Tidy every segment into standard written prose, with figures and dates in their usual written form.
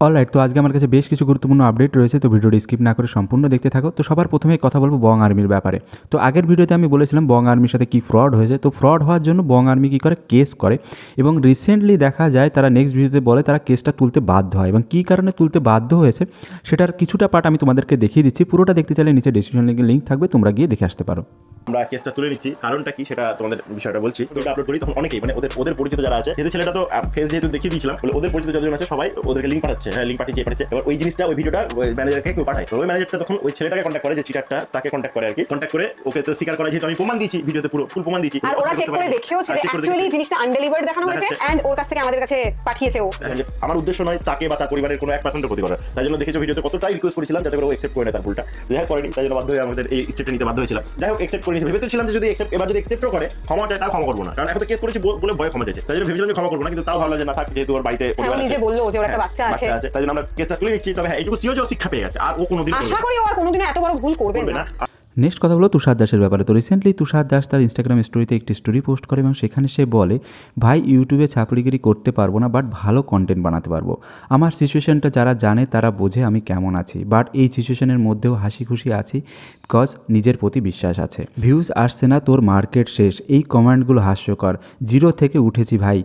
Alright, তো আজকে আমার কাছে বেশ কিছু গুরুত্বপূর্ণ আপডেট রয়েছে, তো ভিডিওটি স্কিপ না করে সম্পূর্ণ দেখতে থাকো। তো সবার প্রথমে কথা বলবো বং আর্মির ব্যাপারে। তো আগের ভিডিওতে আমি বলেছিলাম বং আর্মির সাথে কী ফ্রড হয়েছে। তো ফ্রড হওয়ার জন্য বং আর্মি কী করে, কেস করে, এবং রিসেন্টলি দেখা যায় তারা নেক্সট ভিডিওতে বলে তারা কেসটা তুলতে বাধ্য হয়, এবং কী কারণে তুলতে বাধ্য হয়েছে সেটার কিছুটা পার্ট আমি তোমাদেরকে দেখিয়ে দিচ্ছি। পুরোটা দেখতে চাইলে নিচে ডিসক্রিপশন লিঙ্ক থাকবে, তোমরা গিয়ে দেখে আসতে পারো। আমরা কেসটা তুলে নিচ্ছি, কারণটা কি সেটা তোমাদের বিষয়টা বলছি। এটা আপলোড করি তখন অনেকেই মানে ওদের পরিচিত যারা আছে, যেহেতু ছেলেটা তো ফেস যেহেতু দেখিয়ে দিয়েছিলাম, ওদের পরিচিত যতজন আছে সবাই ওদেরকে লিঙ্ক পাঠাচ্ছে, হ্যাঁ লিঙ্ক পাঠিয়েছে। এবার ওই জিনিসটা ওই ভিডিওটা ওই ম্যানেজারকে কেউ পাঠায়, ওই ম্যানেজারটা তখন ওই ছেলেটাকে কন্ট্যাক্ট করে, যে চিটারটা তাকে কন্ট্যাক্ট করে আর কি, কন্ট্যাক্ট করে ওকে তো স্বীকার করা, যেহেতু আমি প্রমাণ দিয়েছি ভিডিওতে, পুরো ফুল প্রমাণ দিয়েছি, আর ওরা চেক করে দেখেওছে যে অ্যাকচুয়ালি জিনিসটা আনডেলিভার্ড দেখানো হয়েছে এন্ড ওর কাছ থেকে আমাদের কাছে পাঠিয়েছে ও। আমার উদ্দেশ্য নয় তাকে বা তার পরিবারের কোনো 1% ক্ষতি করা, তাই জন্য দেখেছো ভিডিওতে কতটাই রিকোয়েস্ট করেছিলাম যাতে করে ও অ্যাকসেপ্ট করে নেয় তার ভুলটা, যাই হোক করেনি, তাই জন্য বাধ্য হয়ে আমাদের এই স্টেপটা নিতে বাধ্য হয়েছিলাম। যাই হোক অ্যাকসেপ্ট করে নিয়েছি, ভেবেছিলাম যে যদি এবার যদি অ্যাকসেপ্টও করে ক্ষমা চায়, তাও ক্ষমা করবো না, কারণ এখন তো কেস করেছি বলে ভয় ক্ষমা চাইছে, তাই জন্য ভেবেছিলাম যে ক্ষমা করবো না, কিন্তু তাও ভাবলাম যে না থাক, যেহেতু ওর বাড়িতে পরিবার নিজে বললো যে ওর একটা বাচ্চা আছে, তাই জন্য আমরা কেসটা তুলে নিচ্ছি। তবে হ্যাঁ, এইটুকু সিও যে শিক্ষা পেয়ে গেছে, আর ও কোনোদিন আশা করি ও আর কোনোদিন এত বড় ভুল করবে না। নেক্সট কথা বলো তুষার দাসের ব্যাপারে। তো রিসেন্টলি তুষার দাস তার ইনস্টাগ্রাম স্টোরিতে একটি স্টোরি পোস্ট করে, এবং সেখানে সে বলে, ভাই ইউটিউবে ছাপড়িগিরি করতে পারবো না, বাট ভালো কন্টেন্ট বানাতে পারবো। আমার সিচুয়েশনটা যারা জানে তারা বোঝে আমি কেমন আছি, বাট এই সিচুয়েশনের মধ্যেও হাসি খুশি আছি, বিকজ নিজের প্রতি বিশ্বাস আছে। ভিউজ আসছে না, তোর মার্কেট শেষ, এই কমেন্টগুলো হাস্যকর, 0 থেকে উঠেছি ভাই,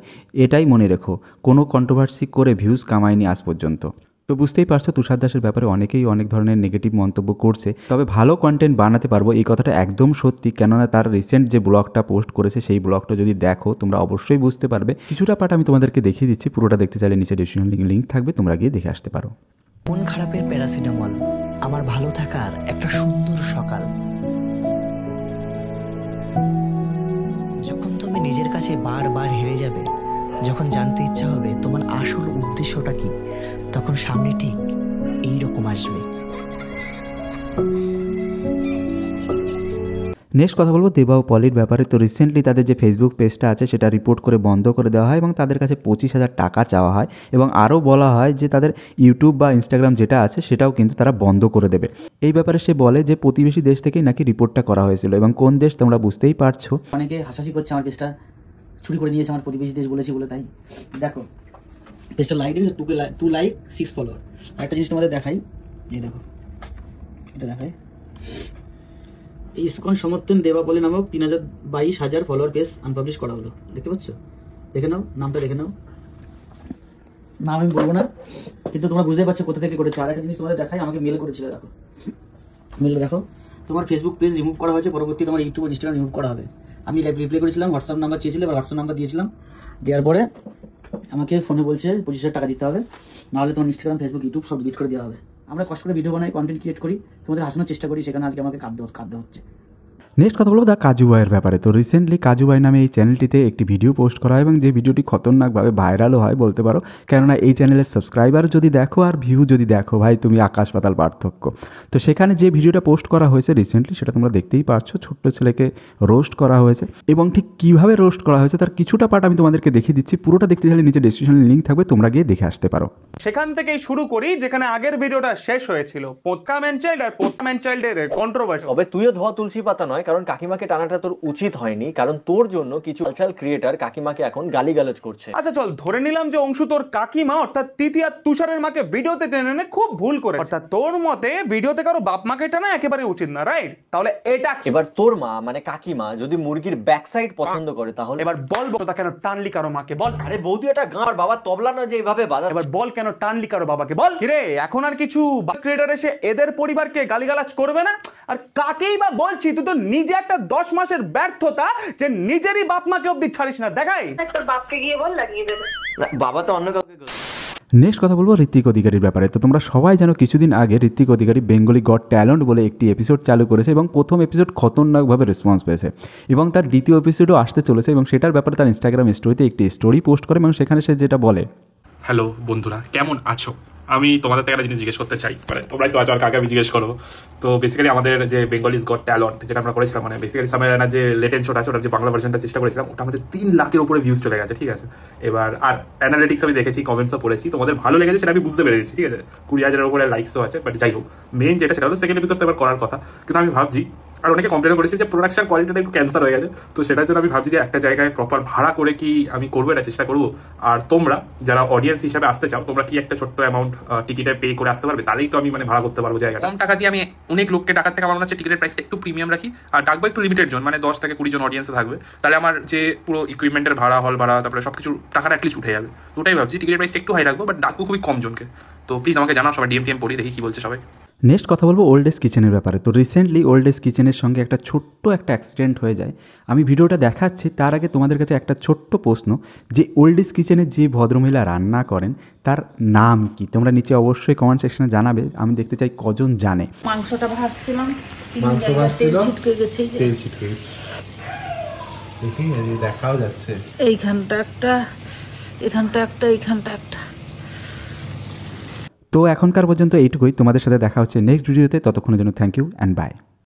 এটাই মনে রেখো, কোনো কন্ট্রোভার্সি করে ভিউজ কামায়নি আজ পর্যন্ত। তো বুঝতেই পারছো তুষার দাসের ব্যাপারে অনেকেই অনেক ধরনের নেগেটিভ মন্তব্য করছে, তবে ভালো কন্টেন্ট বানাতে পারবো এই কথাটা একদম সত্যি, কেননা তার রিসেন্ট যে ব্লগটা পোস্ট করেছে সেই ব্লগটা যদি দেখো তোমরা অবশ্যই বুঝতে পারবে। কিছুটা পার্ট আমি তোমাদেরকে দেখিয়ে দিচ্ছি, পুরোটা দেখতে চাইলে নিচে ডিসক্রিপশন লিঙ্ক থাকবে, তোমরা গিয়ে দেখে আসতে পারো। মন খারাপের প্যারাসিটামল, আমার ভালো থাকার একটা সুন্দর সকাল। যখন তুমি নিজের কাছে বারবার হেরে যাবে, যখন জানতে ইচ্ছা হবে তোমার আসল উদ্দেশ্যটা কি, তখন সামনে ঠিক এইরকম আসবে। নেক্সট কথা বলবো দেবা ও পলির ব্যাপারে। তো রিসেন্টলি তাদের যে ফেসবুক পেজটা আছে সেটা রিপোর্ট করে বন্ধ করে দেওয়া হয়, এবং তাদের কাছে 25,000 টাকা চাওয়া হয়, এবং আরও বলা হয় যে তাদের ইউটিউব বা ইনস্টাগ্রাম যেটা আছে সেটাও কিন্তু তারা বন্ধ করে দেবে। এই ব্যাপারে সে বলে যে প্রতিবেশী দেশ থেকেই নাকি রিপোর্টটা করা হয়েছিল, এবং কোন দেশ তোমরা বুঝতেই পারছো। অনেকে হাসাহাসি করছে আমার পেজটা চুরি করে নিয়েছে আমার প্রতিবেশী দেশ বলেছি বলে, তাই দেখো পেজটা লাইক দিয়েছে 2 লাইক 6 ফলোয়ার। একটা জিনিস তোমাদের দেখাই, এই দেখো এটা দেখায়, ইসকন সমর্থন দেবাপলি নামক 3,22,000 ফলোয়ার পেজ আনপাবলিশ করা হলো, দেখতে পাচ্ছ? দেখে নাও, নামটা দেখে নাও, নাম আমি বলবো না, কিন্তু তোমরা বুঝতে পারছো কোথা থেকে করেছো। আর একটা জিনিস তোমাদের দেখাই, আমাকে মেল করেছিল, দেখো মেল দেখো, তোমার ফেসবুক পেজ রিমুভ করা হয়েছে, পরবর্তী তোমার ইউটিউব ইনস্টাগ্রাম রিমুভ করা হবে। আমি রিপ্লাই করেছিলাম, হোয়াটসঅ্যাপ নাম্বার চেয়েছিল, এবার হোয়াটসঅ্যাপ নাম্বার দিয়েছিলাম, দেওয়ার পরে আমাকে ফোনে বলছে 25,000 টাকা দিতে হবে, নাহলে তোমার ইনস্টাগ্রাম ফেসবুক ইউটিউব সব ডিলিট করে দেওয়া হবে। আমরা কষ্ট করে ভিডিও বানাই, কন্টেন্ট ক্রিয়েট করি, তোমাদের হাসানোর চেষ্টা করি, সেখানে আজকে আমাকে খাদ্য হচ্ছে। নেক্সট কথা বলবো দ্য কাজু ভাইয়ের ব্যাপারে। তো রিসেন্টলি কাজু ভাই নামে এই চ্যানেলটিতে একটি ভিডিও পোস্ট করা হয়, এবং যে ভিডিওটি খতরনাকভাবে ভাইরালও হয় বলতে পারো, কেননা এই চ্যানেলের সাবস্ক্রাইবার যদি দেখো আর ভিউ যদি দেখো ভাই, তুমি আকাশ পাতাল পার্থক্য। তো সেখানে যে ভিডিওটা পোস্ট করা হয়েছে রিসেন্টলি সেটা তোমরা দেখতেই পারছো, ছোট্ট ছেলেকে রোস্ট করা হয়েছে, এবং ঠিক কীভাবে রোস্ট করা হয়েছে তার কিছুটা পার্ট আমি তোমাদেরকে দেখিয়ে দিচ্ছি। পুরোটা দেখতে চাইলে নিচে ডেসক্রিপশনে লিঙ্ক থাকবে, তোমরা গিয়ে দেখে আসতে পারো। সেখান থেকেই শুরু করি যেখানে আগের ভিডিওটা শেষ হয়েছিল, পোটকা ম্যান চাইল্ড আর পোটকা ম্যান চাইল্ডের কন্ট্রোভার্সি। তবে তুইও ধোয়া তুলসী পাতা নয়, কারণ কাকিমাকে টানাটা তোর উচিত হয়নি, কারণ তোর জন্য কিছু কালচারাল ক্রিয়েটর কাকিমাকে এখন গালিগালাজ করছে। আচ্ছা চল ধরে নিলাম যে অংশু তোর কাকিমা অর্থাৎ তৃতীয়া তুষারের মাকে ভিডিওতে টেনে এনে খুব ভুল করে, অর্থাৎ তোর মতে ভিডিওতে কারো বাপ মাকে টানা একেবারে উচিত না, রাইট? তাহলে এটা এবার তোর মা মানে কাকিমা যদি মুরগির ব্যাক সাইড পছন্দ করে, তাহলে এবার বল তা কেন টানলি কারো মাকে, বল। আরে বৌদি এটা গাঁর বাবা তবলা না যে এইভাবে বাজা, এবার বল কেন টানলি কারো বাবাকে, বল। কিরে এখন আর কিছু ক্রিয়েটর এসে এদের পরিবারকে গালিগালাজ করবে না? আর কাকেই বা বলছি, তুই তো নিজে একটা 10 মাসের ব্যর্থতা যে নিজেরই বাপ মাকে অবধি ছাড়িস না, দেখাই তোর বাপকে গিয়ে বল লাগিয়ে দেবে। বাবা তো অন্য কাউকে। নেক্সট কথা বলবো ঋত্বিক অধিকারীর ব্যাপারে। তো তোমরা সবাই জানো কিছুদিন আগে ঋত্বিক অধিকারী বেঙ্গলি গড ট্যালেন্ট বলে একটি এপিসোড চালু করেছে, এবং প্রথম এপিসোড খতরনাকভাবে রেসপন্স পেয়েছে, এবং তার দ্বিতীয় এপিসোডও আসতে চলেছে, এবং সেটার ব্যাপারে তার ইনস্টাগ্রাম স্টোরিতে একটি স্টোরি পোস্ট করে, এবং সেখানে সে যেটা বলে, হ্যালো বন্ধুরা, কেমন আছো? আমি তোমাদের থেকে একটা জিনিস জিজ্ঞেস করতে চাই, মানে তোমরাই তো আছো আর কাকে আমি জিজ্ঞেস করবো। তো বেসিক্যালি আমাদের যে বেঙ্গলিজ গড ট্যালেন্ট যেটা আমরা করেছিলাম, মানে বেসিক্যালি সামেরানা যে লেটেন্ট শোটা আছে ওটার যে বাংলা ভার্সনটা চেষ্টা করেছিলাম, ওটা আমাদের 3 লাখের উপরে ভিউজ চলে গেছে, ঠিক আছে? এবার আর অ্যানালিটিক্স আমি দেখেছি, কমেন্টসও পড়েছি, তোমাদের ভালো লেগেছে সেটা আমি বুঝতে পেরেছি, ঠিক আছে? 20,000-এর উপরে লাইকসও আছে, বাট যাই হোক, মেইন যেটা সেটা হলো সেকেন্ড এপিসোডটা এবার করার কথা, কিন্তু আমি ভাবছি আর অনেকে কমপ্লেন করেছে যে প্রোডাকশন কোয়ালিটিটা একটু ক্যান্সার হয়ে গেছে। তো সেটার জন্য আমি ভাবছি যে একটা জায়গায় প্রপার ভাড়া করে কি আমি করবো, এটা চেষ্টা করবো। আর তোমরা যারা অডিয়েন্স হিসাবে আসতে চাও, তোমরা কি একটা ছোট্ট অ্যামাউন্ট টিকিটে পে করে আসতে পারবে, তাহলেই তো আমি মানে ভাড়া করতে পারবো জায়গাটা। কম টাকা দিয়ে আমি অনেক লোককে ডাকার থেকে আমার মনে হচ্ছে টিকিটের প্রাইসটা একটু প্রিমিয়াম রাখি, আর ডাকবো একটু লিমিটেড জন, মানে 10 থেকে 20 জন অডিয়েন্সে থাকবে। তাহলে আমার যে পুরো ইকুইপমেন্টের ভাড়া, হল ভাড়া, তারপরে সবকিছু টাকাটা অ্যাটলিস্ট উঠে যাবে। তো ওটাই ভাবছি টিকিটের প্রাইসটা একটু হাই রাখবো, বাট ডাকবো খুবই কম জনকে। তো প্লিজ আমাকে জানাও, সবাই ডিএম পড়ি, দেখি কি বলছে সবাই। নেক্সট কথা বলবো ওল্ড এজ কিচেনের ব্যাপারে। তো রিসেন্টলি ওল্ড এজ কিচেনের সঙ্গে একটা ছোট্ট একটা অ্যাক্সিডেন্ট হয়ে যায়। আমি ভিডিওটা দেখাচ্ছি তার আগে তোমাদের কাছে একটা ছোট্ট প্রশ্ন, যে ওল্ড এজ কিচেনে যে ভদ্রমহিলা রান্না করেন তার নাম কি? তোমরা নিচে অবশ্যই কমেন্ট সেকশনে জানাবে, আমি দেখতে চাই কজন জানে। মাংসটা ভাজছিলাম, মাংস ভাজছিল, তেল ছিটকে গেছে, তেল ছিটকে গেছে, দেখি এই দেখাও যাচ্ছে, এইখানটা একটা, এখানটা একটা, এইখানটা একটা। তো এখনকার পর্যন্ত এইটুকুই। তোমাদের সাথে দেখা হচ্ছে নেক্সট ভিডিওতে, ততক্ষণের জন্য থ্যাংক ইউ অ্যান্ড বাই।